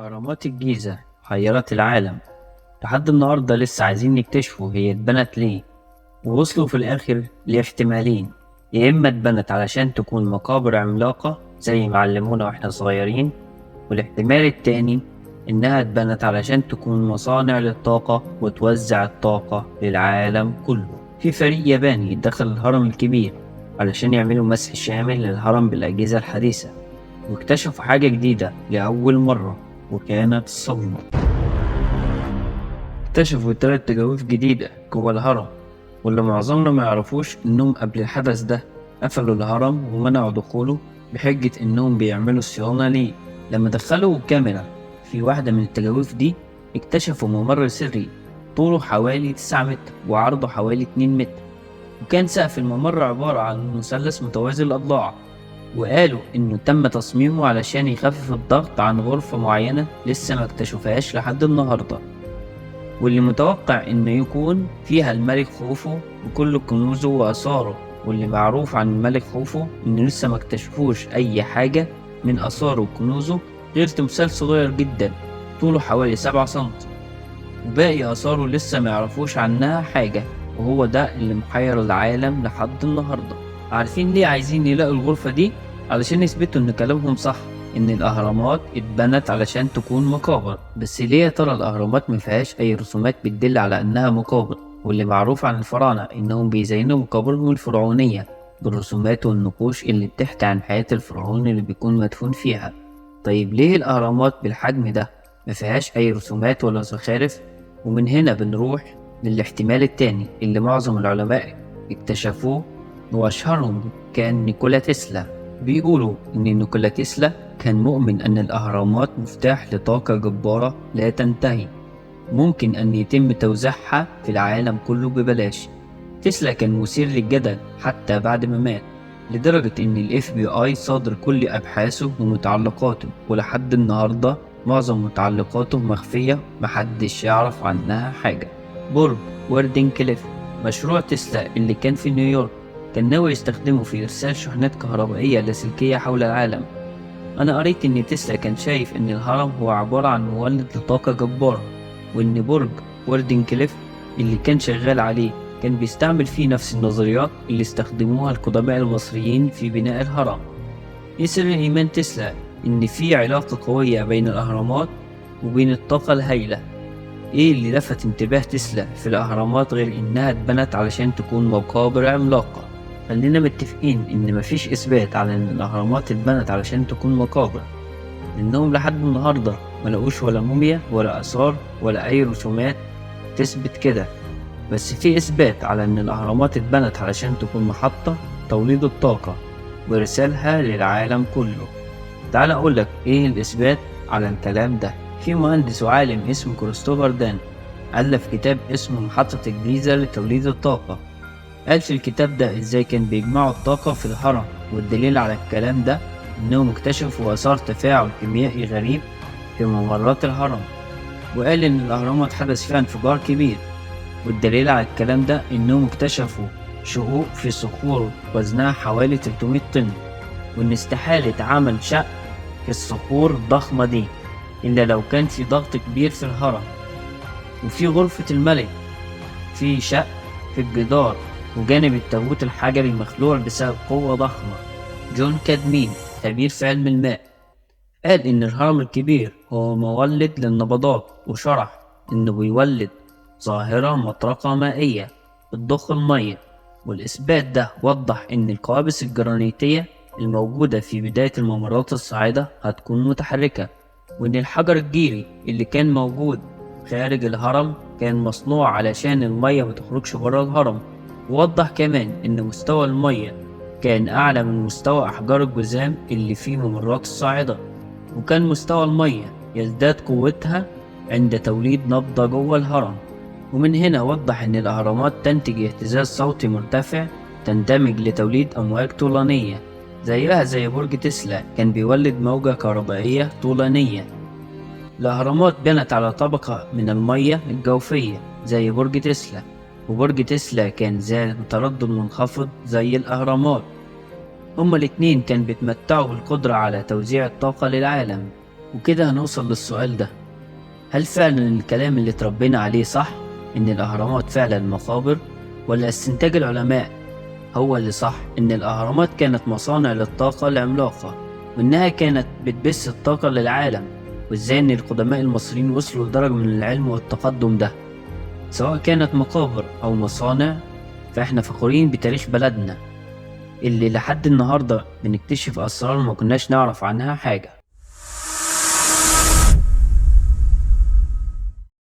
أهرامات الجيزة حيرت العالم لحد النهاردة، لسه عايزين نكتشفوا هي اتبنت ليه. ووصلوا في الآخر لاحتمالين: يا إما اتبنت علشان تكون مقابر عملاقة زي ما علمونا واحنا صغيرين، والاحتمال التاني إنها اتبنت علشان تكون مصانع للطاقة وتوزع الطاقة للعالم كله. في فريق ياباني دخل الهرم الكبير علشان يعملوا مسح شامل للهرم بالأجهزة الحديثة، واكتشفوا حاجة جديدة لأول مرة، وكانت صدمة. اكتشفوا 3 تجاويف جديدة جوه الهرم، واللي معظمنا ما يعرفوش إنهم قبل الحدث ده قفلوا الهرم ومنعوا دخوله بحجة إنهم بيعملوا صيانة ليه. لما دخلوا كاميرا في واحدة من التجاويف دي، اكتشفوا ممر سري طوله حوالي 9 متر وعرضه حوالي 2 متر، وكان سقف الممر عبارة عن مثلث متوازي الأضلاع. وقالوا إنه تم تصميمه علشان يخفف الضغط عن غرفة معينة لسه ما اكتشفهاش لحد النهاردة، واللي متوقع إنه يكون فيها الملك خوفو بكل كنوزه وآثاره. واللي معروف عن الملك خوفو إنه لسه ما اكتشفوش أي حاجة من آثاره وكنوزه غير تمثال صغير جدا طوله حوالي 7 سنتي، وباقي آثاره لسه ما يعرفوش عنها حاجة. وهو ده اللي محير العالم لحد النهاردة. عارفين ليه عايزين يلاقوا الغرفة دي؟ علشان يثبتوا إن كلامهم صح، إن الأهرامات اتبنت علشان تكون مقابر. بس ليه يا ترى الأهرامات مفيهاش أي رسومات بتدل على إنها مقابر؟ واللي معروف عن الفراعنة إنهم بيزينوا مقابرهم الفرعونية بالرسومات والنقوش اللي بتحكي عن حياة الفرعون اللي بيكون مدفون فيها. طيب ليه الأهرامات بالحجم ده مفيهاش أي رسومات ولا زخارف؟ ومن هنا بنروح للاحتمال التاني اللي معظم العلماء اكتشفوه، وأشهرهم كان نيكولا تسلا. بيقولوا إن نيكولا تسلا كان مؤمن أن الأهرامات مفتاح لطاقة جبارة لا تنتهي، ممكن أن يتم توزيعها في العالم كله ببلاش. تسلا كان مثير للجدل حتى بعد ما مات، لدرجة إن ال FBI صادر كل أبحاثه ومتعلقاته، ولحد النهاردة معظم متعلقاته مخفية محدش يعرف عنها حاجة. برج وردين كليف، مشروع تسلا اللي كان في نيويورك، كان ناوي يستخدمه في إرسال شحنات كهربائية لاسلكية حول العالم. أنا قريت إن تسلا كان شايف إن الهرم هو عبارة عن مولد لطاقة جبارة، وإن برج وردين كليف اللي كان شغال عليه كان بيستعمل فيه نفس النظريات اللي استخدموها القدماء المصريين في بناء الهرم. يسر إيمان تسلا إن في علاقة قوية بين الأهرامات وبين الطاقة الهائلة. إيه اللي لفت انتباه تسلا في الأهرامات غير إنها اتبنت علشان تكون مقابر عملاقة؟ خلينا متفقين إن مفيش إثبات على إن الأهرامات اتبنت علشان تكون مقابر، لأنهم لحد النهاردة ملقوش ولا موميا ولا آثار ولا أي رسومات تثبت كده. بس في إثبات على إن الأهرامات اتبنت علشان تكون محطة توليد الطاقة وإرسالها للعالم كله. تعال أقولك إيه الإثبات على الكلام ده. في مهندس وعالم اسمه كريستوفر دان ألف كتاب اسمه محطة الجيزة لتوليد الطاقة. قال في الكتاب ده إزاي كان بيجمعوا الطاقة في الهرم، والدليل على الكلام ده إنهم اكتشفوا آثار تفاعل كيميائي غريب في ممرات الهرم. وقال إن الأهرامات حدث فيها انفجار كبير، والدليل على الكلام ده إنهم اكتشفوا شقوق في الصخور وزنها حوالي 300 طن، وإن استحالة عمل شق في الصخور الضخمة دي إلا لو كان في ضغط كبير في الهرم. وفي غرفة الملك في شق في الجدار وجانب التابوت الحجري مخلوع بسبب قوة ضخمة. جون كادمين خبير في علم الماء قال إن الهرم الكبير هو مولد للنبضات، وشرح إنه بيولد ظاهرة مطرقة مائية بتضخ المية. والإثبات ده وضح إن الكوابيس الجرانيتية الموجودة في بداية الممرات الصاعدة هتكون متحركة، وإن الحجر الجيري اللي كان موجود خارج الهرم كان مصنوع علشان المية متخرجش برا الهرم. ووضح كمان إن مستوى المية كان أعلى من مستوى أحجار الجذام اللي في ممرات الصاعدة، وكان مستوى المية يزداد قوتها عند توليد نبضة جوه الهرم. ومن هنا وضح إن الأهرامات تنتج اهتزاز صوتي مرتفع تندمج لتوليد أمواج طولانية، زيها زي برج تسلا كان بيولد موجة كهربائية طولانية. الأهرامات بنت على طبقة من المية الجوفية زي برج تسلا، وبرج تسلا كان ذات تردد منخفض زي الأهرامات. هما الاتنين كان بيتمتعوا بالقدرة على توزيع الطاقة للعالم. وكده هنوصل للسؤال ده: هل فعلا الكلام اللي اتربينا عليه صح، إن الأهرامات فعلا مقابر، ولا استنتاج العلماء هو اللي صح، إن الأهرامات كانت مصانع للطاقة العملاقة، وإنها كانت بتبث الطاقة للعالم؟ وإزاي إن القدماء المصريين وصلوا لدرجة من العلم والتقدم ده؟ سواء كانت مقابر أو مصانع، فإحنا فخورين بتاريخ بلدنا اللي لحد النهاردة بنكتشف أسرار ما كناش نعرف عنها حاجة.